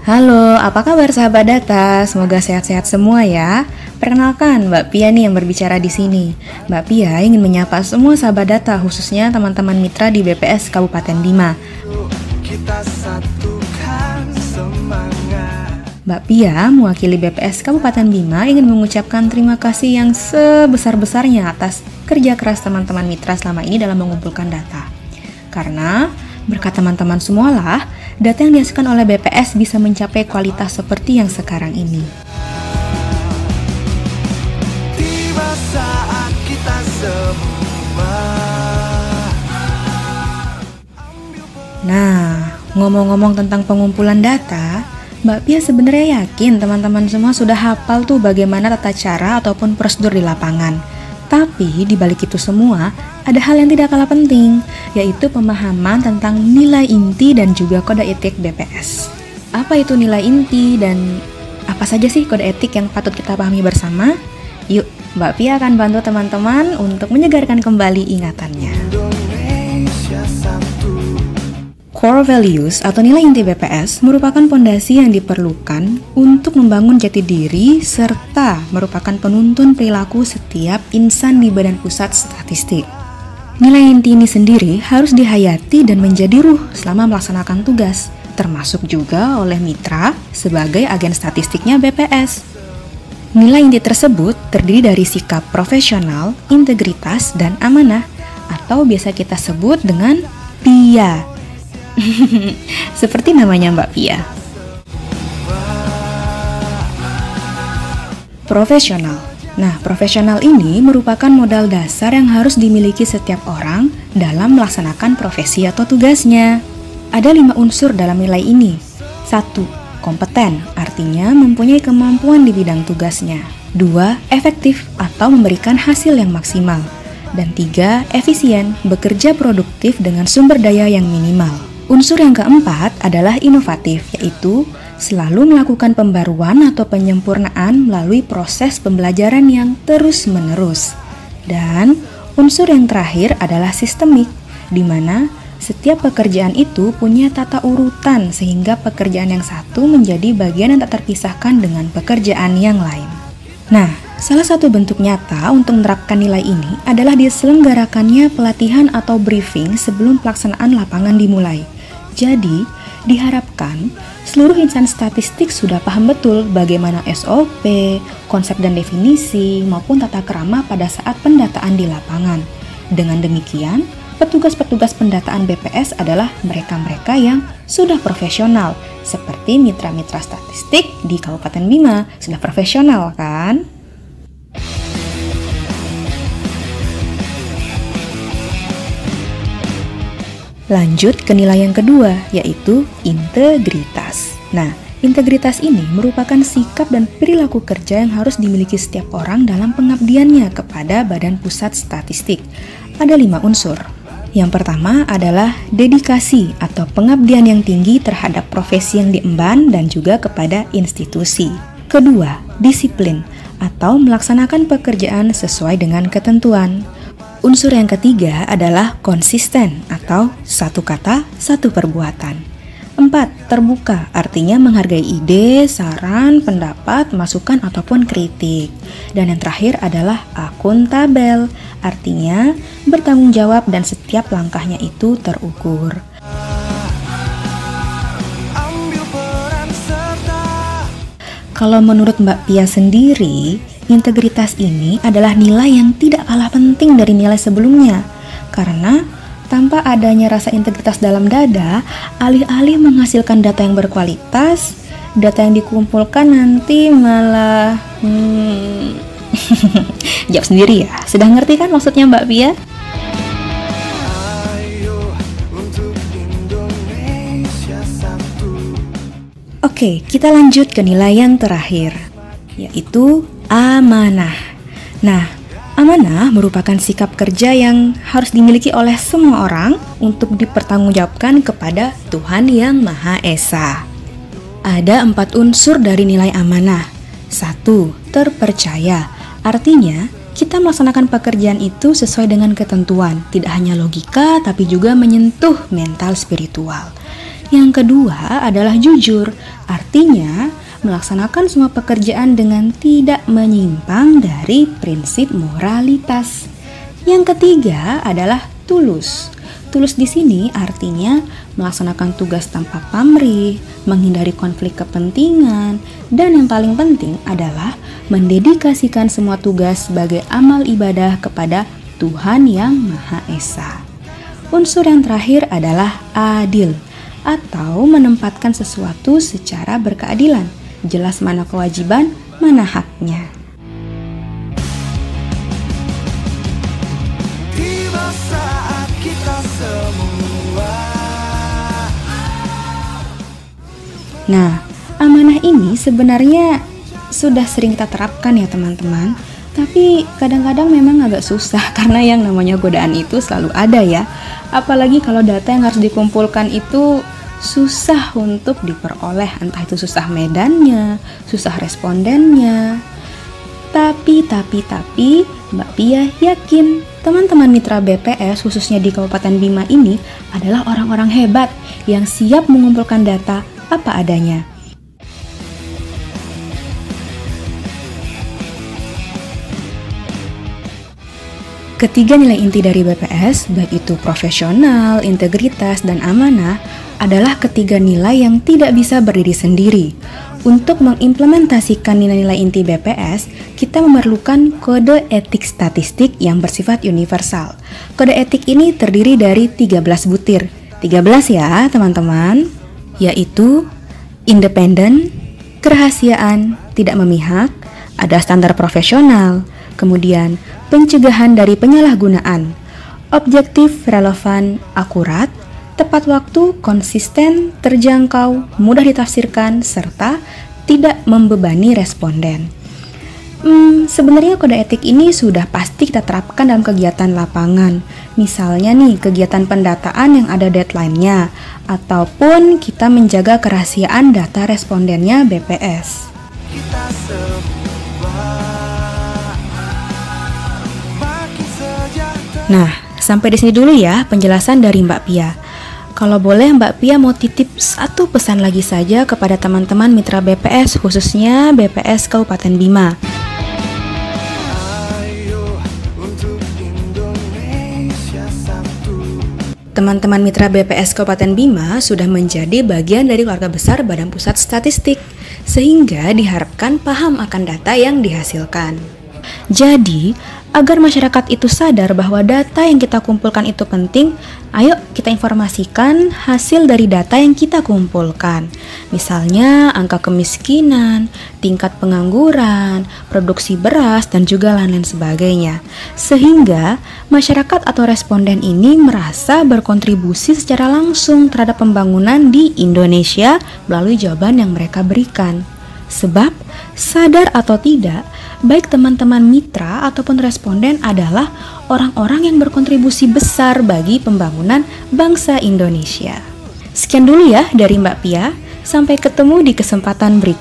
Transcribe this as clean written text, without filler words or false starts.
Halo, apa kabar sahabat data? Semoga sehat-sehat semua ya. Perkenalkan, Mbak Pia nih yang berbicara di sini. Mbak Pia ingin menyapa semua sahabat data, khususnya teman-teman mitra di BPS Kabupaten Bima. Mbak Pia, mewakili BPS Kabupaten Bima, ingin mengucapkan terima kasih yang sebesar-besarnya atas kerja keras teman-teman mitra selama ini dalam mengumpulkan data. Karena berkat teman-teman semualah, data yang dihasilkan oleh BPS bisa mencapai kualitas seperti yang sekarang ini. Tiba saat kita semua. Nah, ngomong-ngomong tentang pengumpulan data, Mbak Pia sebenarnya yakin teman-teman semua sudah hafal tuh bagaimana tata cara ataupun prosedur di lapangan. Tapi di balik itu semua, ada hal yang tidak kalah penting, yaitu pemahaman tentang nilai inti dan juga kode etik BPS. Apa itu nilai inti dan apa saja sih kode etik yang patut kita pahami bersama? Yuk, Mbak Pia akan bantu teman-teman untuk menyegarkan kembali ingatannya. Core values atau nilai inti BPS merupakan pondasi yang diperlukan untuk membangun jati diri serta merupakan penuntun perilaku setiap insan di Badan Pusat Statistik. Nilai inti ini sendiri harus dihayati dan menjadi ruh selama melaksanakan tugas, termasuk juga oleh mitra sebagai agen statistiknya BPS. Nilai inti tersebut terdiri dari sikap profesional, integritas, dan amanah, atau biasa kita sebut dengan PIA. Seperti namanya Mbak Pia. Profesional. Nah, profesional ini merupakan modal dasar yang harus dimiliki setiap orang dalam melaksanakan profesi atau tugasnya. Ada 5 unsur dalam nilai ini. 1. Kompeten, artinya mempunyai kemampuan di bidang tugasnya. 2. Efektif atau memberikan hasil yang maksimal. Dan 3. Efisien, bekerja produktif dengan sumber daya yang minimal. Unsur yang keempat adalah inovatif, yaitu selalu melakukan pembaruan atau penyempurnaan melalui proses pembelajaran yang terus-menerus. Dan unsur yang terakhir adalah sistemik, di mana setiap pekerjaan itu punya tata urutan sehingga pekerjaan yang satu menjadi bagian yang tak terpisahkan dengan pekerjaan yang lain. Nah, salah satu bentuk nyata untuk menerapkan nilai ini adalah diselenggarakannya pelatihan atau briefing sebelum pelaksanaan lapangan dimulai. Jadi, diharapkan seluruh insan statistik sudah paham betul bagaimana SOP, konsep dan definisi, maupun tata krama pada saat pendataan di lapangan. Dengan demikian, petugas-petugas pendataan BPS adalah mereka-mereka yang sudah profesional, seperti mitra-mitra statistik di Kabupaten Bima. Sudah profesional kan? Lanjut ke nilai yang kedua, yaitu integritas. Nah, integritas ini merupakan sikap dan perilaku kerja yang harus dimiliki setiap orang dalam pengabdiannya kepada Badan Pusat Statistik. Ada 5 unsur. Yang pertama adalah dedikasi atau pengabdian yang tinggi terhadap profesi yang diemban dan juga kepada institusi. Kedua, disiplin atau melaksanakan pekerjaan sesuai dengan ketentuan. Unsur yang ketiga adalah konsisten atau satu kata, satu perbuatan. 4. Terbuka, artinya menghargai ide, saran, pendapat, masukan, ataupun kritik. Dan yang terakhir adalah akuntabel, artinya bertanggung jawab dan setiap langkahnya itu terukur. Kalau menurut Mbak Pia sendiri, integritas ini adalah nilai yang tidak kalah penting dari nilai sebelumnya. Karena tanpa adanya rasa integritas dalam dada, alih-alih menghasilkan data yang berkualitas, data yang dikumpulkan nanti malah jawab sendiri ya. Sudah ngerti kan maksudnya Mbak Pia? Oke, kita lanjut ke nilai yang terakhir, yaitu amanah. Nah, amanah merupakan sikap kerja yang harus dimiliki oleh semua orang untuk dipertanggungjawabkan kepada Tuhan Yang Maha Esa. Ada 4 unsur dari nilai amanah. 1. Terpercaya, artinya kita melaksanakan pekerjaan itu sesuai dengan ketentuan, tidak hanya logika tapi juga menyentuh mental spiritual. Yang kedua adalah jujur, artinya melaksanakan semua pekerjaan dengan tidak menyimpang dari prinsip moralitas. Yang ketiga adalah tulus. Tulus di sini artinya melaksanakan tugas tanpa pamrih, menghindari konflik kepentingan, dan yang paling penting adalah mendedikasikan semua tugas sebagai amal ibadah kepada Tuhan Yang Maha Esa. Unsur yang terakhir adalah adil, atau menempatkan sesuatu secara berkeadilan. Jelas mana kewajiban, mana haknya. Tiba saat kita semua. Nah, amanah ini sebenarnya sudah sering kita terapkan ya teman-teman. Tapi kadang-kadang memang agak susah karena yang namanya godaan itu selalu ada ya. Apalagi kalau data yang harus dikumpulkan itu susah untuk diperoleh, entah itu susah medannya, susah respondennya. Tapi Mbak Pia yakin teman-teman mitra BPS khususnya di Kabupaten Bima ini adalah orang-orang hebat yang siap mengumpulkan data apa adanya. Ketiga nilai inti dari BPS, baik itu profesional, integritas, dan amanah, adalah ketiga nilai yang tidak bisa berdiri sendiri. Untuk mengimplementasikan nilai-nilai inti BPS, kita memerlukan kode etik statistik yang bersifat universal. Kode etik ini terdiri dari 13 butir. 13 ya teman-teman, yaitu independen, kerahasiaan, tidak memihak, ada standar profesional, kemudian pencegahan dari penyalahgunaan, objektif, relevan, akurat, tepat waktu, konsisten, terjangkau, mudah ditafsirkan, serta tidak membebani responden. Sebenarnya kode etik ini sudah pasti kita terapkan dalam kegiatan lapangan. Misalnya nih, kegiatan pendataan yang ada deadline-nya, ataupun kita menjaga kerahasiaan data respondennya BPS. Kita semua makin sejahtera. Nah, sampai di sini dulu ya penjelasan dari Mbak Pia. Kalau boleh Mbak Pia mau titip satu pesan lagi saja kepada teman-teman mitra BPS khususnya BPS Kabupaten Bima. Ayo untuk Indonesia satu. Teman-teman mitra BPS Kabupaten Bima sudah menjadi bagian dari keluarga besar Badan Pusat Statistik, sehingga diharapkan paham akan data yang dihasilkan. Jadi, agar masyarakat itu sadar bahwa data yang kita kumpulkan itu penting, ayo kita informasikan hasil dari data yang kita kumpulkan. Misalnya angka kemiskinan, tingkat pengangguran, produksi beras, dan juga lain-lain sebagainya. Sehingga masyarakat atau responden ini merasa berkontribusi secara langsung terhadap pembangunan di Indonesia melalui jawaban yang mereka berikan. Sebab, sadar atau tidak, baik teman-teman mitra ataupun responden adalah orang-orang yang berkontribusi besar bagi pembangunan bangsa Indonesia. Sekian dulu ya dari Mbak Pia, sampai ketemu di kesempatan berikutnya.